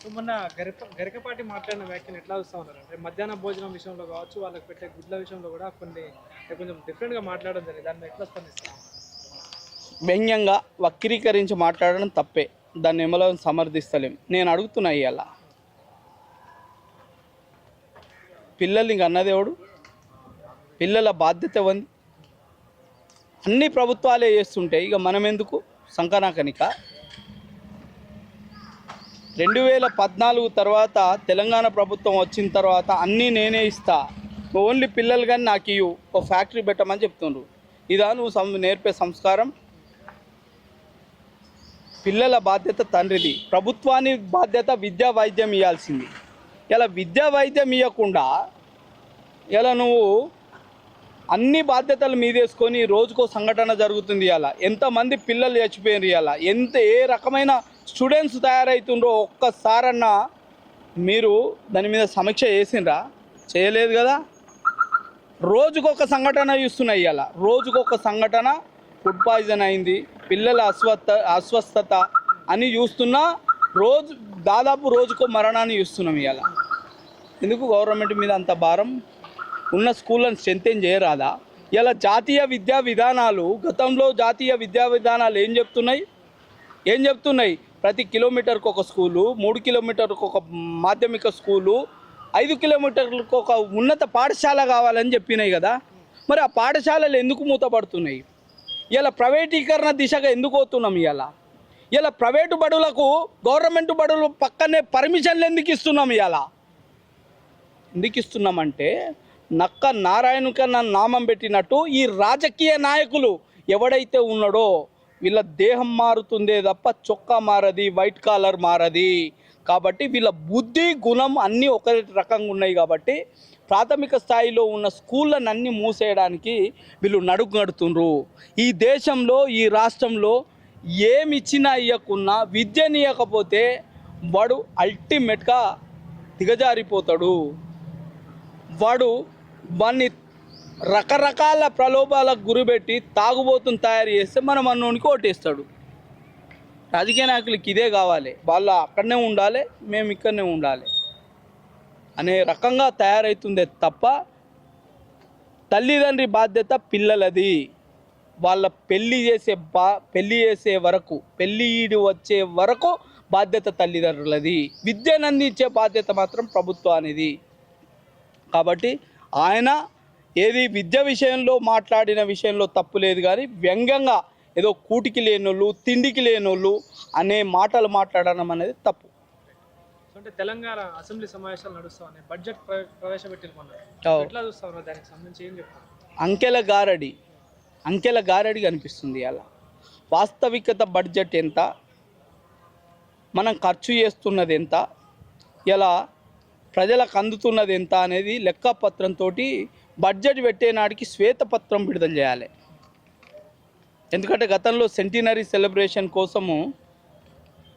So మొన్న గరికపాటి మాట్లాడిన వ్యాఖ్యలు ఎట్లా చూస్తా ఉన్నారు అంటే మధ్యాహ్న భోజనం విషయంలో కావచ్చు, వాళ్ళకి పెట్టే గుడ్ల విషయంలో కూడా కొన్ని అంటే కొంచెం డిఫరెంట్గా మాట్లాడడం జరిగింది. దాన్ని ఎట్లా స్పందిస్తారు? వ్యంగ్యంగా వక్రీకరించి మాట్లాడడం తప్పే. దాన్ని ఏమలో సమర్థిస్తలేం. నేను అడుగుతున్నా ఇవాళ పిల్లల్ని అన్నదేవుడు, పిల్లల బాధ్యత ఉంది. అన్ని ప్రభుత్వాలే చేస్తుంటే ఇక మనం ఎందుకు సంకనాకనిక? 2014 తర్వాత తెలంగాణ ప్రభుత్వం వచ్చిన తర్వాత అన్నీ నేనే ఇస్తా, ఓన్లీ పిల్లలు కానీ నాకు ఇవ్వు, ఓ ఫ్యాక్టరీ పెట్టమని చెప్తుండ్రు. ఇదా నువ్వు నేర్పే సంస్కారం? పిల్లల బాధ్యత తండ్రిది, ప్రభుత్వాన్ని బాధ్యత విద్యా వైద్యం ఇవ్వాల్సింది. ఇలా విద్యా వైద్యం ఇవ్వకుండా ఇలా నువ్వు అన్ని బాధ్యతలు మీదేసుకొని రోజుకో సంఘటన జరుగుతుంది. ఇలా ఎంతమంది పిల్లలు చచ్చిపోయారు, ఇలా ఏ రకమైన స్టూడెంట్స్ తయారవుతుండ్రో ఒక్కసారన్నా మీరు దాని మీద సమీక్ష చేసిండ్రా? చేయలేదు కదా. రోజుకొక సంఘటన చూస్తున్నాయి. ఇలా రోజుకొక సంఘటన, ఫుడ్ పాయిజన్ అయింది, పిల్లల అస్వస్థత అని చూస్తున్నా, దాదాపు రోజుకో మరణాన్ని చూస్తున్నాం. ఇలా ఎందుకు గవర్నమెంట్ మీద అంత భారం? ఉన్న స్కూళ్ళని స్ట్రెంథెన్ చేయరాదా? ఇలా జాతీయ విద్యా విధానాలు, గతంలో జాతీయ విద్యా విధానాలు ఏం చెప్తున్నాయి? ప్రతి కిలోమీటర్కి ఒక స్కూలు, 3 కిలోమీటర్లకు ఒక మాధ్యమిక స్కూలు, 5 కిలోమీటర్లకు ఒక ఉన్నత పాఠశాల కావాలని చెప్పినాయి కదా. మరి ఆ పాఠశాలలు ఎందుకు మూతపడుతున్నాయి? ఇలా ప్రైవేటీకరణ దిశగా ఎందుకు పోతున్నాం? ఇలా ప్రైవేటు బడులకు గవర్నమెంట్ బడులు పక్కనే పర్మిషన్లు ఎందుకు ఇస్తున్నాం? ఎందుకు ఇస్తున్నామంటే నక్క నారాయణకన్నా నామం పెట్టినట్టు ఈ రాజకీయ నాయకులు ఎవడైతే ఉన్నాడో వీళ్ళ దేహం మారుతుందే తప్ప చొక్కా మారది, వైట్ కాలర్ మారది. కాబట్టి వీళ్ళ బుద్ధి గుణం అన్నీ ఒక రకంగా ఉన్నాయి. కాబట్టి ప్రాథమిక స్థాయిలో ఉన్న స్కూళ్ళను అన్నీ మూసేయడానికి వీళ్ళు నడుతుండ్రు. ఈ దేశంలో, ఈ రాష్ట్రంలో ఏమి ఇచ్చినా ఇవ్వకున్నా విద్యని ఇవ్వకపోతే వాడు అల్టిమేట్గా దిగజారిపోతాడు. వాడిని రకరకాల ప్రలోభాలకు గురిపెట్టి తాగుబోతుని తయారు చేస్తే మనం అన్నోనికి ఓటేస్తాడు. రాజకీయ నాయకులకి ఇదే కావాలి, వాళ్ళు అక్కడనే ఉండాలి, మేము ఇక్కడనే ఉండాలి అనే రకంగా తయారవుతుందే తప్ప తల్లిదండ్రి బాధ్యత పిల్లలది. వాళ్ళ పెళ్ళి చేసే వరకు, పెళ్ళి ఈడు వచ్చే వరకు బాధ్యత తల్లిదండ్రులది. విద్యను అందించే బాధ్యత మాత్రం ప్రభుత్వానిది. కాబట్టి ఆయన విద్య విషయంలో మాట్లాడిన విషయంలో తప్పు లేదు, కానీ వ్యంగ్యంగా ఏదో కూటికి లేనోళ్ళు, తిండికి లేనోళ్ళు అనే మాటలు మాట్లాడడం అనేది తప్పు. అంటే తెలంగాణ అసెంబ్లీ సమావేశాలు నడుస్తా ఉన్నాయి, బడ్జెట్ ప్రవేశపెట్టిన ఎట్లా చూస్తా ఉన్నారు? దానికి సంబంధించి ఏం చెప్తారు? అంకెల గారడి కనిపిస్తుంది. అలా వాస్తవికత బడ్జెట్ ఎంత, మనం ఖర్చు చేస్తున్నది ఎంత, ఇలా ప్రజలకు అందుతున్నది ఎంత అనేది లెక్కపత్రంతో బడ్జెట్ పెట్టే నాటికి శ్వేతపత్రం విడుదల చేయాలి. ఎందుకంటే గతంలో సెంటినరీ సెలబ్రేషన్ కోసము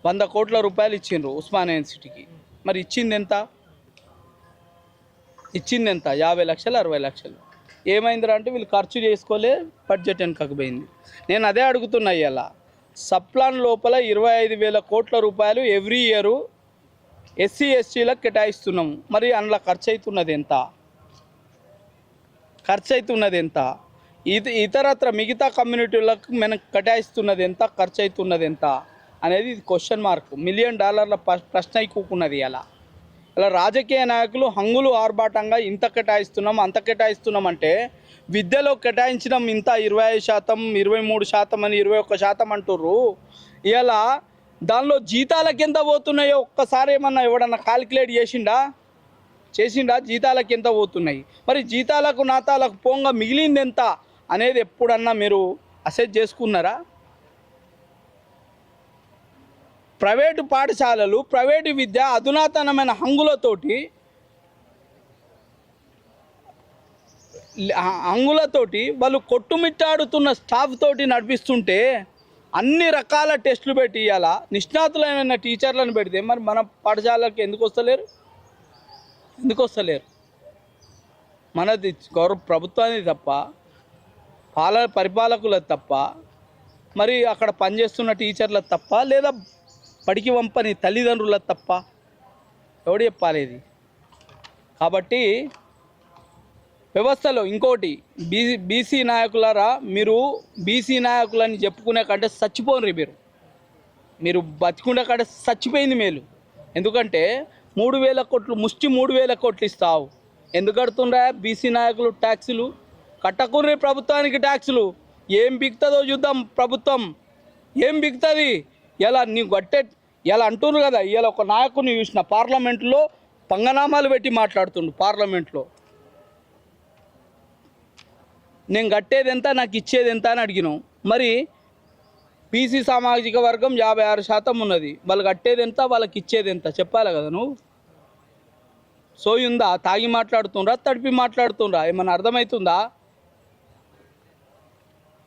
100 కోట్ల రూపాయలు ఇచ్చిండ్రు ఉస్మానియా యూనివర్సిటీకి. మరి ఇచ్చింది ఎంత? 50 లక్షలు, 60 లక్షలు. ఏమైందిరా అంటే వీళ్ళు ఖర్చు చేసుకోలే, బడ్జెట్ వెనకకు పోయింది. నేను అదే అడుగుతున్నా. ఇలా సప్లాన్ లోపల 25,000 కోట్ల రూపాయలు ఎవ్రీ ఇయరు ఎస్సీ ఎస్టీలకు కేటాయిస్తున్నాము. మరి అందులో ఖర్చు అవుతున్నది ఎంత? ఇతరత్ర మిగతా కమ్యూనిటీలకు మనం కేటాయిస్తున్నది ఎంత, ఖర్చు అవుతున్నది ఎంత అనేది క్వశ్చన్ మార్క్, $1 మిలియన్ ప్రశ్న ఎక్కుకున్నది. ఇలా రాజకీయ నాయకులు హంగులు ఆర్భాటంగా ఇంత కేటాయిస్తున్నాం, అంత కేటాయిస్తున్నాం అంటే విద్యలో కేటాయించడం ఇంత 25%, 23% అని 21% అంటుర్రు. ఇలా దానిలో జీతాలకు ఎంత పోతున్నాయో ఒక్కసారి ఏమన్నా ఎవడన్నా కాలిక్యులేట్ చేసిండా? జీతాలకు ఎంత పోతున్నాయి? మరి జీతాలకు నాతాలకు పోంగా మిగిలింది ఎంత అనేది ఎప్పుడన్నా మీరు అసెస్ చేసుకున్నారా? ప్రైవేటు పాఠశాలలు, ప్రైవేటు విద్య అధునాతనమైన హంగులతోటి వాళ్ళు కొట్టుమిట్టాడుతున్న స్టాఫ్ తోటి నడిపిస్తుంటే అన్ని రకాల టెస్టులు పెట్టి ఇవ్వాలా, నిష్ణాతులైన టీచర్లను పెడితే మరి మన పాఠశాలకి ఎందుకు వస్తలేరు? మనది ప్రభుత్వానికి తప్ప, పరిపాలకులకు తప్ప, మరి అక్కడ పనిచేస్తున్న టీచర్లకు తప్ప, లేదా బడికి పంపని తల్లిదండ్రులకు తప్ప? ఎవడు చెప్పాలి ఇది? కాబట్టి వ్యవస్థలో ఇంకోటి బీసీ నాయకులారా, మీరు బీసీ నాయకులని చెప్పుకునే కంటే చచ్చిపోండి. మీరు బతికుండే కంటే చచ్చిపోయింది మేలు. ఎందుకంటే 3,000 కోట్లు ముష్టి 3,000 కోట్లు ఇస్తావు. ఎందుకు కడుతుండ్రా బీసీ నాయకులు ట్యాక్సులు? కట్టకుర్రి ప్రభుత్వానికి ట్యాక్సులు. ఏం బిగుతుందో చూద్దాం. ప్రభుత్వం ఏం బిగుతుంది? ఇలా నీవు కట్టే ఇలా అంటున్నారు కదా. ఇలా ఒక నాయకుని చూసిన పార్లమెంట్లో పంగనామాలు పెట్టి మాట్లాడుతుండు. పార్లమెంట్లో నేను కట్టేది ఎంత, నాకు ఇచ్చేది ఎంత అని అడిగినాం. మరి బీసీ సామాజిక వర్గం 56% ఉన్నది. వాళ్ళు కట్టేది ఎంత, వాళ్ళకి ఇచ్చేది ఎంత చెప్పాలి కదా నువ్వు. సోయుందా? తాగి మాట్లాడుతుండ్రా, తడిపి మాట్లాడుతుండ్రా? ఏమన్నా అర్థమవుతుందా?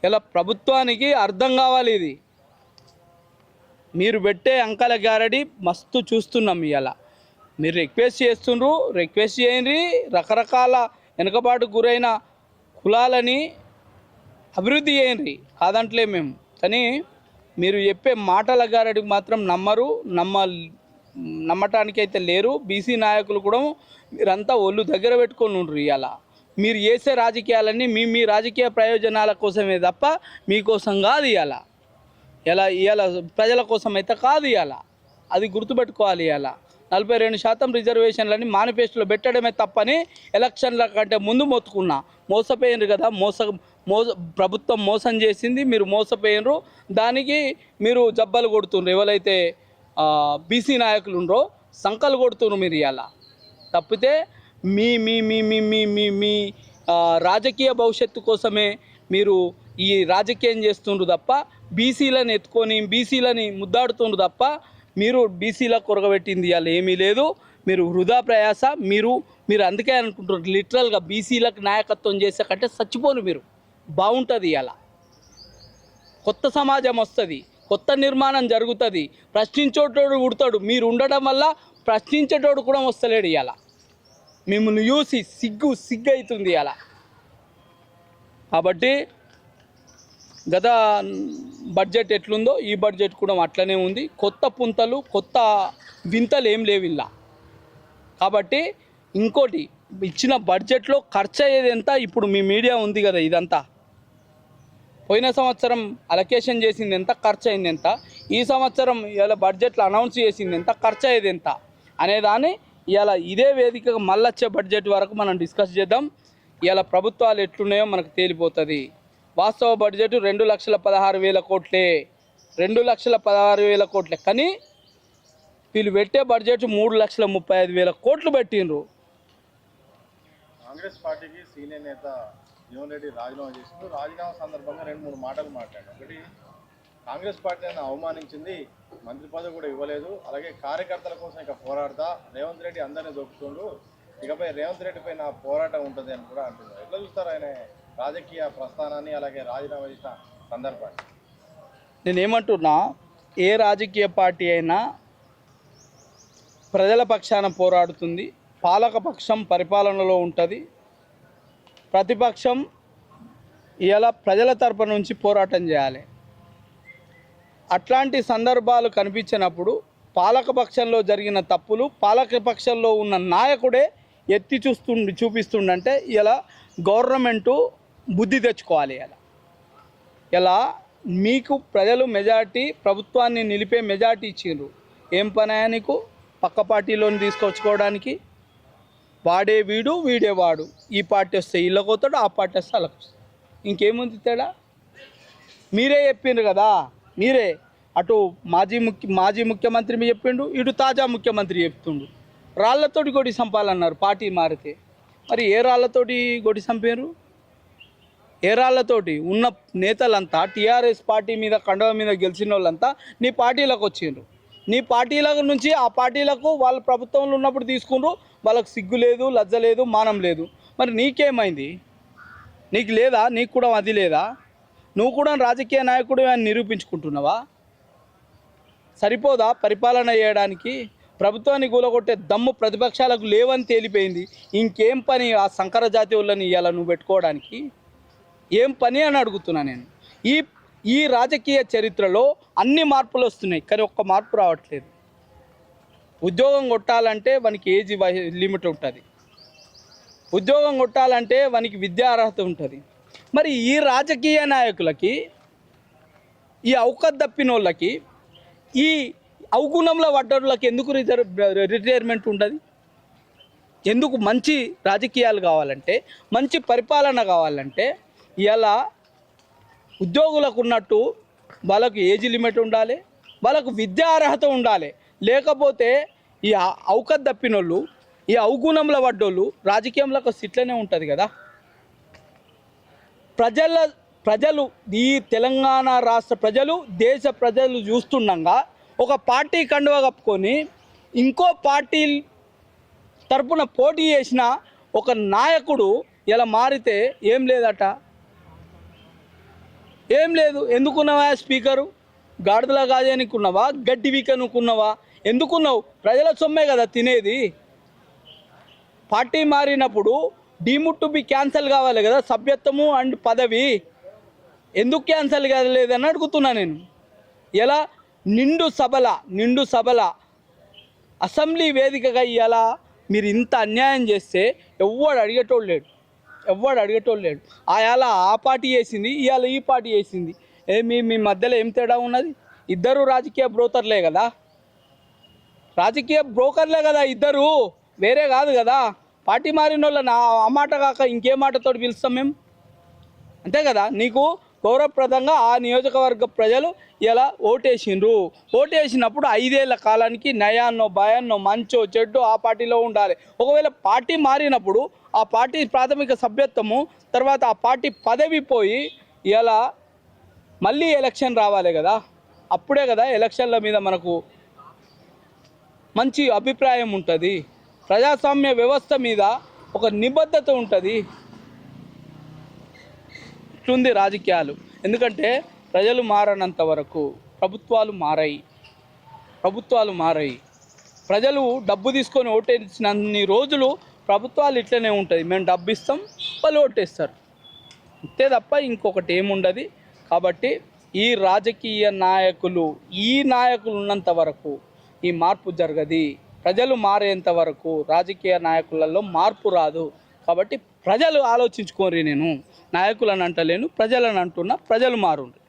ఇలా ప్రభుత్వానికి అర్థం కావాలి. ఇది మీరు పెట్టే అంకాల గ్యారడీ మస్తు చూస్తున్నాం. ఇలా మీరు రిక్వెస్ట్ చేస్తుండ్రు, రిక్వెస్ట్ చేయండి. రకరకాల వెనుకబాటు గురైన కులాలని అభివృద్ధి చేయండి, కాదంటలే మేము. కానీ మీరు చెప్పే మాటల గారడికి మాత్రం నమ్మటానికైతే లేరు. బీసీ నాయకులు కూడా మీరంతా ఒళ్ళు దగ్గర పెట్టుకొని ఉండ్రు. ఇలా మీరు చేసే రాజకీయాలన్నీ మీ రాజకీయ ప్రయోజనాల కోసమే తప్ప మీకోసం కాదు. ఇలా ప్రజల కోసం అయితే కాదు. అది గుర్తుపెట్టుకోవాలి. 42% రిజర్వేషన్లని మేనిఫెస్టోలో పెట్టడమే తప్పని ఎలక్షన్ల కంటే ముందు మొత్తుకున్నా. మోసపోయినరు కదా. ప్రభుత్వం మోసం చేసింది, మీరు మోసపోయినరు. దానికి మీరు జబ్బలు కొడుతుండ్రు. ఎవరైతే బీసీ నాయకులు ఉండరో సంకలు కొడుతుండ్రు మీరు. ఇలా తప్పితే మీ మీ మీ మీ మీ మీ మీ రాజకీయ భవిష్యత్తు కోసమే మీరు ఈ రాజకీయం చేస్తుండ్రు తప్ప, బీసీలను ఎత్తుకొని బీసీలని ముద్దాడుతుండ్రు తప్ప, మీరు బీసీలకు కొరగబెట్టింది ఇవాళ ఏమీ లేదు. మీరు వృధా ప్రయాస. మీరు అందుకే అనుకుంటున్నారు లిటరల్గా బీసీలకు నాయకత్వం చేసే కంటే చచ్చిపోను మీరు. బాగుంటుంది. ఇలా కొత్త సమాజం వస్తుంది, కొత్త నిర్మాణం జరుగుతుంది. ప్రశ్నించేటోడు ఉడతాడు. మీరు ఉండడం వల్ల ప్రశ్నించేటోడు కూడా వస్తలేడు. ఇలా మిమ్మల్ని చూసి సిగ్గు అవుతుంది. ఇలా కాబట్టి గత బడ్జెట్ ఎట్లుందో ఈ బడ్జెట్ కూడా అట్లనే ఉంది. కొత్త పుంతలు, కొత్త వింతలు ఏం లేవు ఇలా. కాబట్టి ఇంకోటి, ఇచ్చిన బడ్జెట్లో ఖర్చు అయ్యేది ఎంత? ఇప్పుడు మీ మీడియా ఉంది కదా, ఇదంతా పోయిన సంవత్సరం అలొకేషన్ చేసింది ఎంత, ఖర్చు అయింది ఎంత, ఈ సంవత్సరం ఇలా బడ్జెట్లో అనౌన్స్ చేసింది ఎంత, ఖర్చు అయ్యేది ఎంత అనేదాన్ని ఇలా ఇదే వేదికగా మళ్ళొచ్చే బడ్జెట్ వరకు మనం డిస్కస్ చేద్దాం. ఇలా ప్రభుత్వాలు ఎట్లున్నాయో మనకు తేలిపోతుంది. వాస్తవ బడ్జెట్ 2,16,000 కోట్లే, 2,16,000 కోట్లే. కానీ వీళ్ళు పెట్టే బడ్జెట్ 3,35,000 కోట్లు పెట్టిండ్రు. కాంగ్రెస్ పార్టీకి సీనియర్ నేత జీవన్ రెడ్డి రాజీనామా చేసిండు. రాజీనామా సందర్భంగా 2-3 మాటలు మాట్లాడారు. ఒకటి, కాంగ్రెస్ పార్టీని అవమానించింది, మంత్రి పదవి కూడా ఇవ్వలేదు, అలాగే కార్యకర్తల కోసం ఇక పోరాడతా, రేవంత్ రెడ్డి అందరినీ దొక్కుతుండు, ఇకపై రేవంత్ రెడ్డిపై నా పోరాటం ఉంటుంది అని కూడా అంటున్నారు. ఎట్లా చూస్తారు ఆయన రాజకీయ ప్రస్థానాన్ని, అలాగే రాజీనామా చేసిన సందర్భాన్ని? నేనేమంటున్నా, ఏ రాజకీయ పార్టీ అయినా ప్రజల పక్షాన పోరాడుతుంది. పాలకపక్షం పరిపాలనలో ఉంటుంది, ప్రతిపక్షం ఇలా ప్రజల తరపు నుంచి పోరాటం చేయాలి. అట్లాంటి సందర్భాలు కనిపించినప్పుడు పాలకపక్షంలో జరిగిన తప్పులు పాలకపక్షంలో ఉన్న నాయకుడే ఎత్తి చూపిస్తుండంటే ఇలా గవర్నమెంటు బుద్ధి తెచ్చుకోవాలి. ఇలా మీకు ప్రజలు మెజార్టీ, ప్రభుత్వాన్ని నిలిపే మెజార్టీ ఇచ్చిండ్రు. ఏం పనాయా నీకు పక్క పార్టీలోని తీసుకొచ్చుకోవడానికి? వాడే వీడు, వీడే వాడు. ఈ పార్టీ వస్తే ఇళ్ళకి పోతాడు, ఆ పార్టీ వస్తే వాళ్ళకి వస్తాడు. ఇంకేముంది తేడా? మీరే చెప్పిండ్రు కదా. మీరే అటు మాజీ ముఖ్యమంత్రి చెప్పిండు, ఇటు తాజా ముఖ్యమంత్రి చెప్తుండు. రాళ్లతోటి గొడి చంపాలన్నారు పార్టీ మారితే. మరి ఏ రాళ్లతోటి గొడి చంపారు? ఏ రాళ్లతోటి? ఉన్న నేతలంతా టీఆర్ఎస్ పార్టీ మీద కండవ మీద గెలిచిన వాళ్ళంతా నీ పార్టీలకు వచ్చిండ్రు. నీ పార్టీల నుంచి ఆ పార్టీలకు వాళ్ళ ప్రభుత్వంలో ఉన్నప్పుడు తీసుకుండ్రు. వాళ్ళకు సిగ్గు లేదు, లజ్జ లేదు, మానం లేదు. మరి నీకేమైంది? నీకు లేదా? నీకు కూడా అది లేదా? నువ్వు కూడా రాజకీయ నాయకుడు అని నిరూపించుకుంటున్నావా? సరిపోదా పరిపాలన చేయడానికి? ప్రభుత్వాన్ని కూలగొట్టే దమ్ము ప్రతిపక్షాలకు లేవని తేలిపోయింది. ఇంకేం పని ఆ సంకర జాతి వాళ్ళని ఇవాళ నువ్వు పెట్టుకోవడానికి? ఏం పని అని అడుగుతున్నా నేను. ఈ రాజకీయ చరిత్రలో అన్ని మార్పులు వస్తున్నాయి, కానీ ఒక్క మార్పు రావట్లేదు. ఉద్యోగం కొట్టాలంటే వానికి ఏజ్ లిమిట్ ఉంటుంది, ఉద్యోగం కొట్టాలంటే వానికి విద్యా అర్హత ఉంటుంది. మరి ఈ రాజకీయ నాయకులకి, ఈ అవకాశం తప్పిన వాళ్ళకి, ఈ అవగుణంలో పడ్డోళ్ళకి ఎందుకు రిటైర్మెంట్ ఉండదు? ఎందుకు? మంచి రాజకీయాలు కావాలంటే, మంచి పరిపాలన కావాలంటే ఇలా ఉద్యోగులకు ఉన్నట్టు వాళ్ళకు ఏజ్ లిమిట్ ఉండాలి, వాళ్ళకు విద్యా అర్హత ఉండాలి. లేకపోతే ఈ అవకాశం తప్పిన వాళ్ళు, ఈ అవగుణంలో పడ్డోళ్ళు రాజకీయంలోకి ఇట్లనే ఉంటుంది కదా. ప్రజలు ఈ తెలంగాణ రాష్ట్ర ప్రజలు, దేశ ప్రజలు చూస్తుండగా ఒక పార్టీ కండువా కప్పుకొని ఇంకో పార్టీ తరపున పోటీ చేసిన ఒక నాయకుడు ఇలా మారితే ఏం లేదట, ఏం లేదు. ఎందుకున్నావా స్పీకరు? గాడిదలా కాజేనుకున్నావా? గడ్డి వీకనుకున్నావా? ఎందుకున్నావు? ప్రజల సొమ్మే కదా తినేది. పార్టీ మారినప్పుడు డీముడ్ టు బి క్యాన్సల్ కావాలి కదా, సభ్యత్వము అండ్ పదవి. ఎందుకు క్యాన్సల్ కాలేదని అడుగుతున్నా నేను. ఎలా నిండు సభల అసెంబ్లీ వేదికగా ఇలా మీరు ఇంత అన్యాయం చేస్తే ఎవ్వడు అడిగేటోళ్ళు లేడు. ఇవాళ ఆ పార్టీ చేసింది, ఇవాళ ఈ పార్టీ చేసింది. మీ మధ్యలో ఏం తేడా ఉన్నది? ఇద్దరు రాజకీయ బ్రోకర్లే కదా, ఇద్దరు వేరే కాదు కదా. పార్టీ మారిన వాళ్ళని ఆ మాట కాక ఇంకే మాటతోటి పిలుస్తాం మేము, అంతే కదా. నీకు గౌరవప్రదంగా ఆ నియోజకవర్గ ప్రజలు ఇలా ఓటేసినప్పుడు 5 ఏళ్ల కాలానికి నయాన్నో భయాన్నో మంచో చెడ్డో ఆ పార్టీలో ఉండాలి. ఒకవేళ పార్టీ మారినప్పుడు ఆ పార్టీ ప్రాథమిక సభ్యత్వము తర్వాత ఆ పార్టీ పదవి పోయి ఇలా మళ్ళీ ఎలక్షన్ రావాలి కదా. అప్పుడే కదా ఎలక్షన్ల మీద మనకు మంచి అభిప్రాయం ఉంటుంది, ప్రజాస్వామ్య వ్యవస్థ మీద ఒక నిబద్ధత ఉంటుంది. ఇట్లుంది రాజకీయాలు. ఎందుకంటే ప్రజలు మారనంత వరకు ప్రభుత్వాలు మారాయి. ప్రజలు డబ్బు తీసుకొని ఓటేసినన్ని రోజులు ప్రభుత్వాలు ఇట్లనే ఉంటుంది. మేము డబ్బు ఇస్తాం, వాళ్ళు ఓటేస్తారు, అంతే తప్ప ఇంకొకటి ఏముండదు. కాబట్టి ఈ రాజకీయ నాయకులు ఉన్నంత వరకు ఈ మార్పు జరగది. ప్రజలు మారేంత వరకు రాజకీయ నాయకులలో మార్పు రాదు. కాబట్టి ప్రజలు ఆలోచించుకోరి. నేను నాయకులను అంటలేను, ప్రజలను అంటున్నా. ప్రజలు మారుండ్రి.